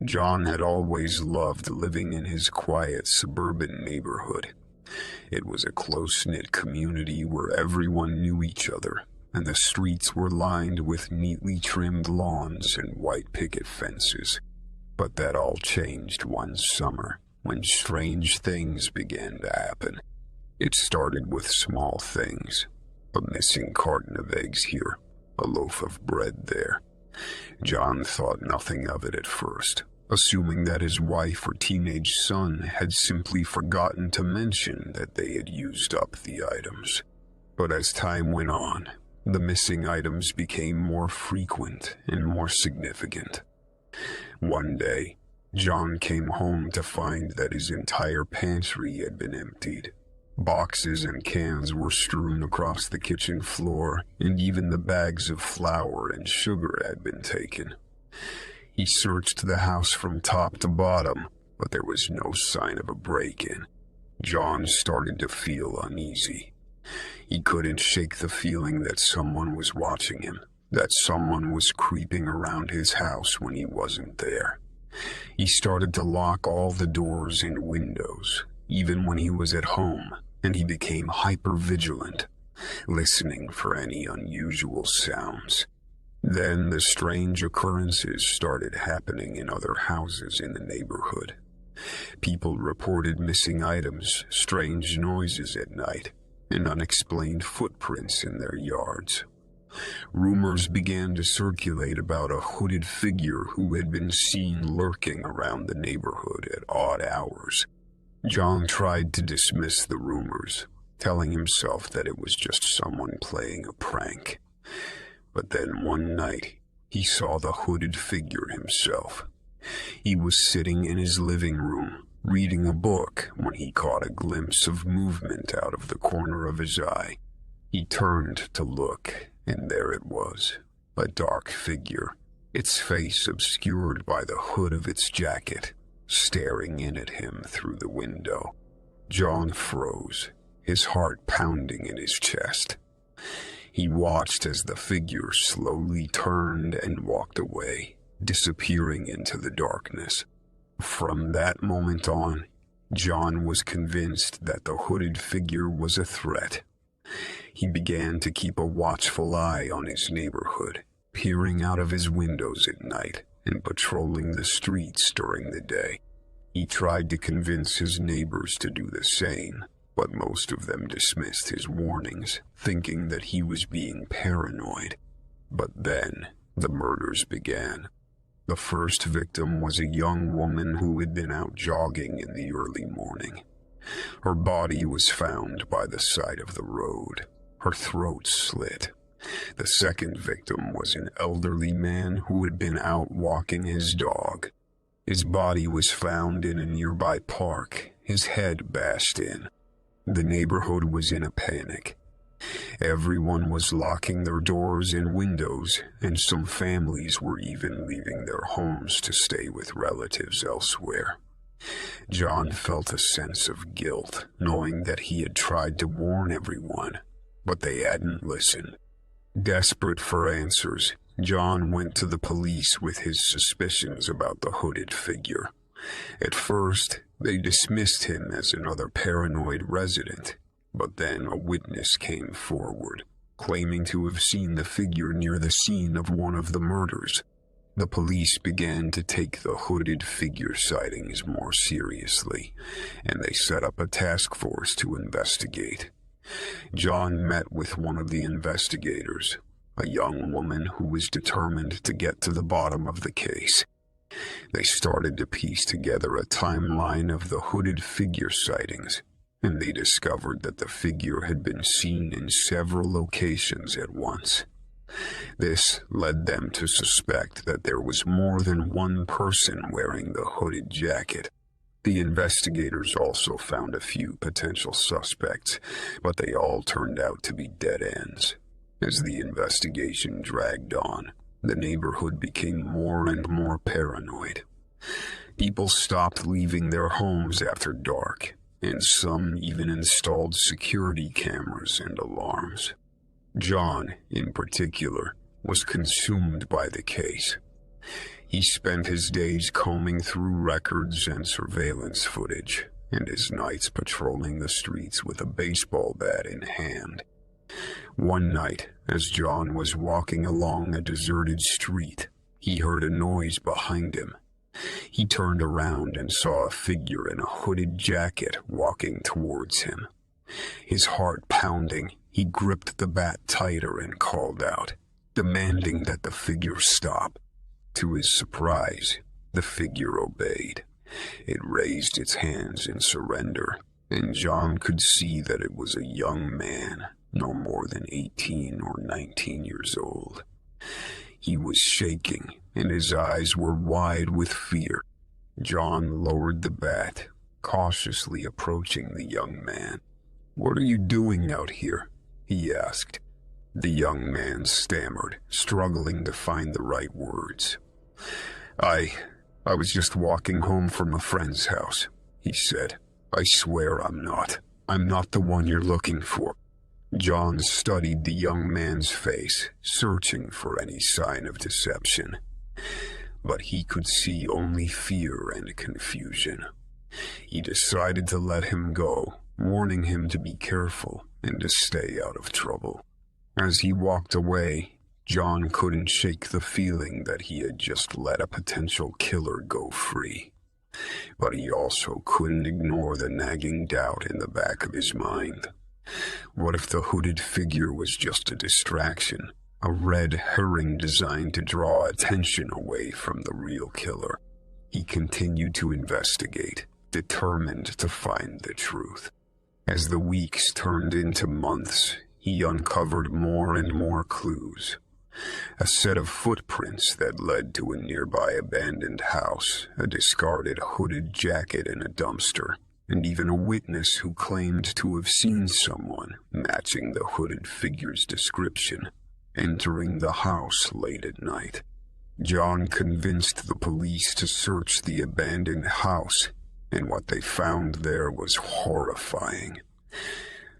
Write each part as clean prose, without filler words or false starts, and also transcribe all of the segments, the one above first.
John had always loved living in his quiet suburban neighborhood. It was a close-knit community where everyone knew each other, and the streets were lined with neatly trimmed lawns and white picket fences. But that all changed one summer, when strange things began to happen. It started with small things. A missing carton of eggs here, a loaf of bread there. John thought nothing of it at first, assuming that his wife or teenage son had simply forgotten to mention that they had used up the items. But as time went on, the missing items became more frequent and more significant. One day, John came home to find that his entire pantry had been emptied. Boxes and cans were strewn across the kitchen floor, and even the bags of flour and sugar had been taken. He searched the house from top to bottom, but there was no sign of a break-in. John started to feel uneasy. He couldn't shake the feeling that someone was watching him, that someone was creeping around his house when he wasn't there. He started to lock all the doors and windows, even when he was at home, and he became hyper-vigilant, listening for any unusual sounds. Then the strange occurrences started happening in other houses in the neighborhood. People reported missing items, strange noises at night, and unexplained footprints in their yards. Rumors began to circulate about a hooded figure who had been seen lurking around the neighborhood at odd hours. John tried to dismiss the rumors, telling himself that it was just someone playing a prank. But then one night, he saw the hooded figure himself. He was sitting in his living room, reading a book, when he caught a glimpse of movement out of the corner of his eye. He turned to look, and there it was, a dark figure, its face obscured by the hood of its jacket, staring in at him through the window. John froze, his heart pounding in his chest. He watched as the figure slowly turned and walked away, disappearing into the darkness. From that moment on, John was convinced that the hooded figure was a threat. He began to keep a watchful eye on his neighborhood, peering out of his windows at night and patrolling the streets during the day. He tried to convince his neighbors to do the same, but most of them dismissed his warnings, thinking that he was being paranoid. But then, the murders began. The first victim was a young woman who had been out jogging in the early morning. Her body was found by the side of the road, her throat slit. The second victim was an elderly man who had been out walking his dog. His body was found in a nearby park, his head bashed in. The neighborhood was in a panic. Everyone was locking their doors and windows, and some families were even leaving their homes to stay with relatives elsewhere. John felt a sense of guilt, knowing that he had tried to warn everyone, but they hadn't listened. Desperate for answers, John went to the police with his suspicions about the hooded figure. At first, they dismissed him as another paranoid resident, but then a witness came forward, claiming to have seen the figure near the scene of one of the murders. The police began to take the hooded figure sightings more seriously, and they set up a task force to investigate. John met with one of the investigators, a young woman who was determined to get to the bottom of the case. They started to piece together a timeline of the hooded figure sightings, and they discovered that the figure had been seen in several locations at once. This led them to suspect that there was more than one person wearing the hooded jacket. The investigators also found a few potential suspects, but they all turned out to be dead ends. As the investigation dragged on, the neighborhood became more and more paranoid. People stopped leaving their homes after dark, and some even installed security cameras and alarms. John, in particular, was consumed by the case. He spent his days combing through records and surveillance footage, and his nights patrolling the streets with a baseball bat in hand. One night, as John was walking along a deserted street, he heard a noise behind him. He turned around and saw a figure in a hooded jacket walking towards him. His heart pounding, he gripped the bat tighter and called out, demanding that the figure stop. To his surprise, the figure obeyed. It raised its hands in surrender, and John could see that it was a young man, no more than 18 or 19 years old. He was shaking, and his eyes were wide with fear. John lowered the bat, cautiously approaching the young man. "What are you doing out here?" he asked. The young man stammered, struggling to find the right words. I was just walking home from a friend's house," he said. "I swear I'm not. I'm not the one you're looking for." John studied the young man's face, searching for any sign of deception. But he could see only fear and confusion. He decided to let him go, warning him to be careful and to stay out of trouble. As he walked away, John couldn't shake the feeling that he had just let a potential killer go free. But he also couldn't ignore the nagging doubt in the back of his mind. What if the hooded figure was just a distraction, a red herring designed to draw attention away from the real killer? He continued to investigate, determined to find the truth. As the weeks turned into months, he uncovered more and more clues. A set of footprints that led to a nearby abandoned house, a discarded hooded jacket in a dumpster, and even a witness who claimed to have seen someone matching the hooded figure's description entering the house late at night. John convinced the police to search the abandoned house, and what they found there was horrifying.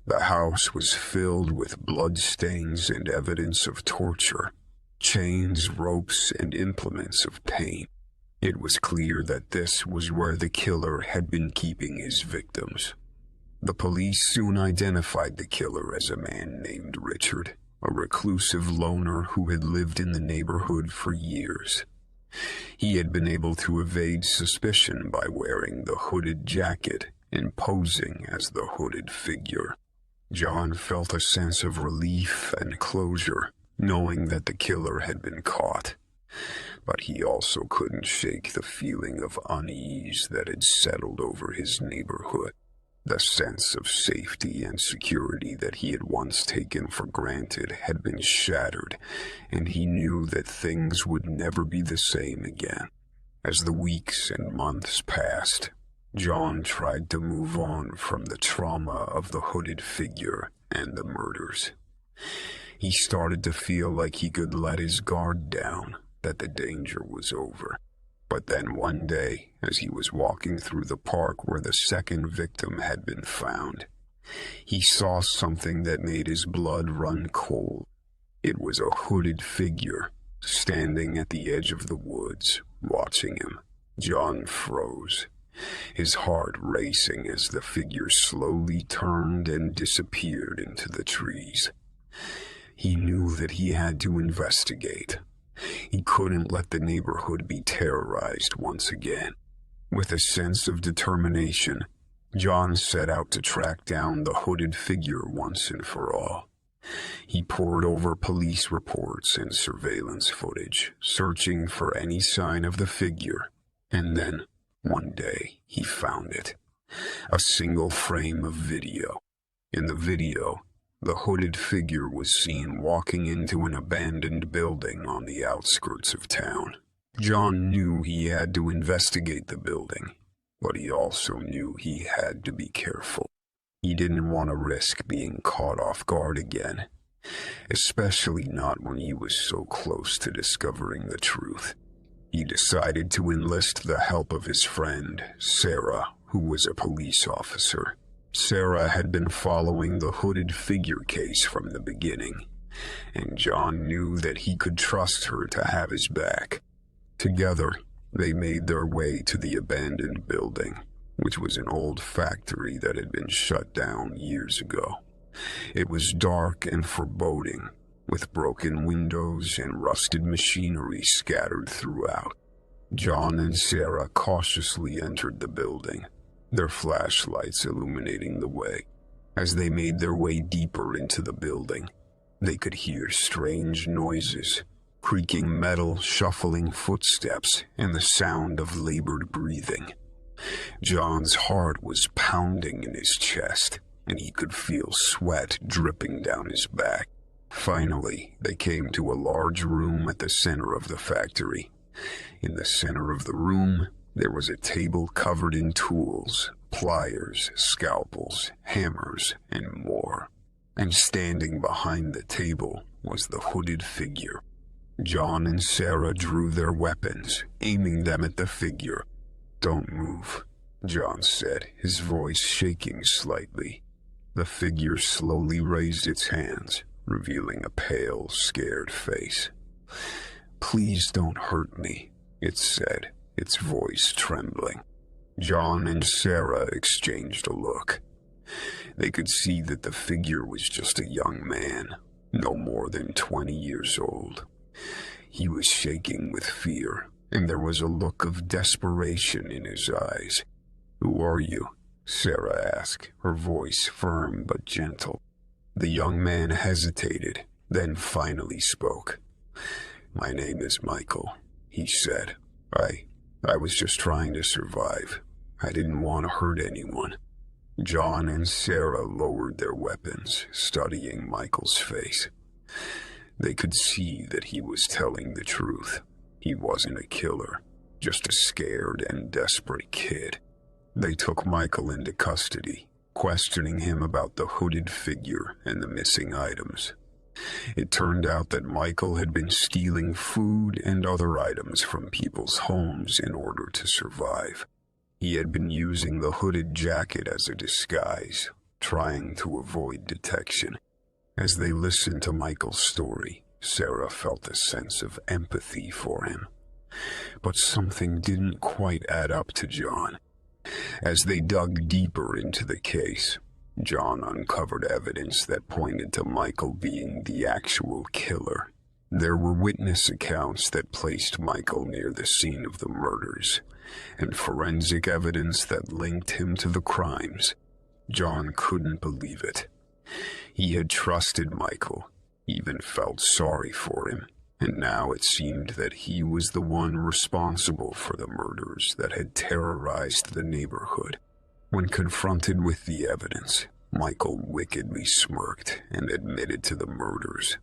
The house was filled with bloodstains and evidence of torture, chains, ropes, and implements of pain. It was clear that this was where the killer had been keeping his victims. The police soon identified the killer as a man named Richard, a reclusive loner who had lived in the neighborhood for years. He had been able to evade suspicion by wearing the hooded jacket and posing as the hooded figure. John felt a sense of relief and closure, knowing that the killer had been caught. But he also couldn't shake the feeling of unease that had settled over his neighborhood. The sense of safety and security that he had once taken for granted had been shattered, and he knew that things would never be the same again. As the weeks and months passed, John tried to move on from the trauma of the hooded figure and the murders. He started to feel like he could let his guard down, that the danger was over. But then one day, as he was walking through the park where the second victim had been found, he saw something that made his blood run cold. It was a hooded figure, standing at the edge of the woods, watching him. John froze, his heart racing as the figure slowly turned and disappeared into the trees. He knew that he had to investigate. He couldn't let the neighborhood be terrorized once again. With a sense of determination, John set out to track down the hooded figure once and for all. He pored over police reports and surveillance footage, searching for any sign of the figure, and then, one day, he found it. A single frame of video. In the video, the hooded figure was seen walking into an abandoned building on the outskirts of town. John knew he had to investigate the building, but he also knew he had to be careful. He didn't want to risk being caught off guard again, especially not when he was so close to discovering the truth. He decided to enlist the help of his friend, Sarah, who was a police officer. Sarah had been following the hooded figure case from the beginning, and John knew that he could trust her to have his back. Together, they made their way to the abandoned building, which was an old factory that had been shut down years ago. It was dark and foreboding, with broken windows and rusted machinery scattered throughout. John and Sarah cautiously entered the building, their flashlights illuminating the way. As they made their way deeper into the building, they could hear strange noises, creaking metal, shuffling footsteps, and the sound of labored breathing. John's heart was pounding in his chest, and he could feel sweat dripping down his back. Finally, they came to a large room at the center of the factory. In the center of the room, there was a table covered in tools, pliers, scalpels, hammers, and more. And standing behind the table was the hooded figure. John and Sarah drew their weapons, aiming them at the figure. "Don't move," John said, his voice shaking slightly. The figure slowly raised its hands, revealing a pale, scared face. "Please don't hurt me," it said, its voice trembling. John and Sarah exchanged a look. They could see that the figure was just a young man, no more than 20 years old. He was shaking with fear, and there was a look of desperation in his eyes. "Who are you?" Sarah asked, her voice firm but gentle. The young man hesitated, then finally spoke. "My name is Michael," he said. I was just trying to survive. I didn't want to hurt anyone." John and Sarah lowered their weapons, studying Michael's face. They could see that he was telling the truth. He wasn't a killer, just a scared and desperate kid. They took Michael into custody, questioning him about the hooded figure and the missing items. It turned out that Michael had been stealing food and other items from people's homes in order to survive. He had been using the hooded jacket as a disguise, trying to avoid detection. As they listened to Michael's story, Sarah felt a sense of empathy for him. But something didn't quite add up to John. As they dug deeper into the case, John uncovered evidence that pointed to Michael being the actual killer. There were witness accounts that placed Michael near the scene of the murders, and forensic evidence that linked him to the crimes. John couldn't believe it. He had trusted Michael, even felt sorry for him, and now it seemed that he was the one responsible for the murders that had terrorized the neighborhood. When confronted with the evidence, Michael wickedly smirked and admitted to the murders.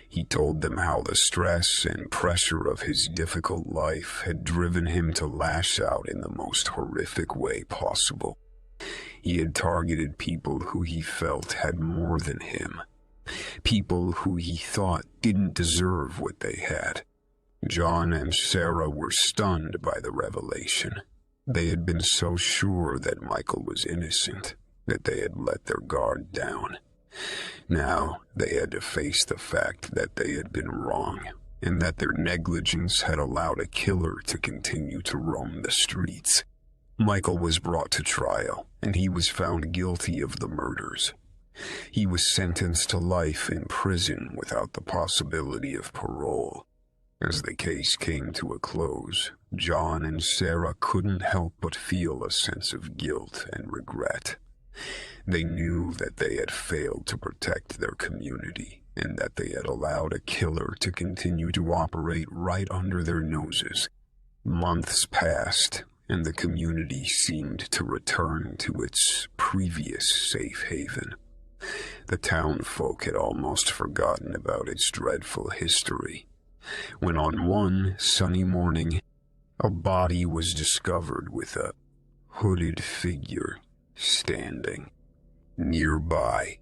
He told them how the stress and pressure of his difficult life had driven him to lash out in the most horrific way possible. He had targeted people who he felt had more than him, people who he thought didn't deserve what they had. John and Sarah were stunned by the revelation. They had been so sure that Michael was innocent that they had let their guard down. Now they had to face the fact that they had been wrong, and that their negligence had allowed a killer to continue to roam the streets. Michael was brought to trial, and he was found guilty of the murders. He was sentenced to life in prison without the possibility of parole. As the case came to a close, John and Sarah couldn't help but feel a sense of guilt and regret. They knew that they had failed to protect their community, and that they had allowed a killer to continue to operate right under their noses. Months passed, and the community seemed to return to its previous safe haven. The townfolk had almost forgotten about its dreadful history, when on one sunny morning, a body was discovered with a hooded figure standing nearby.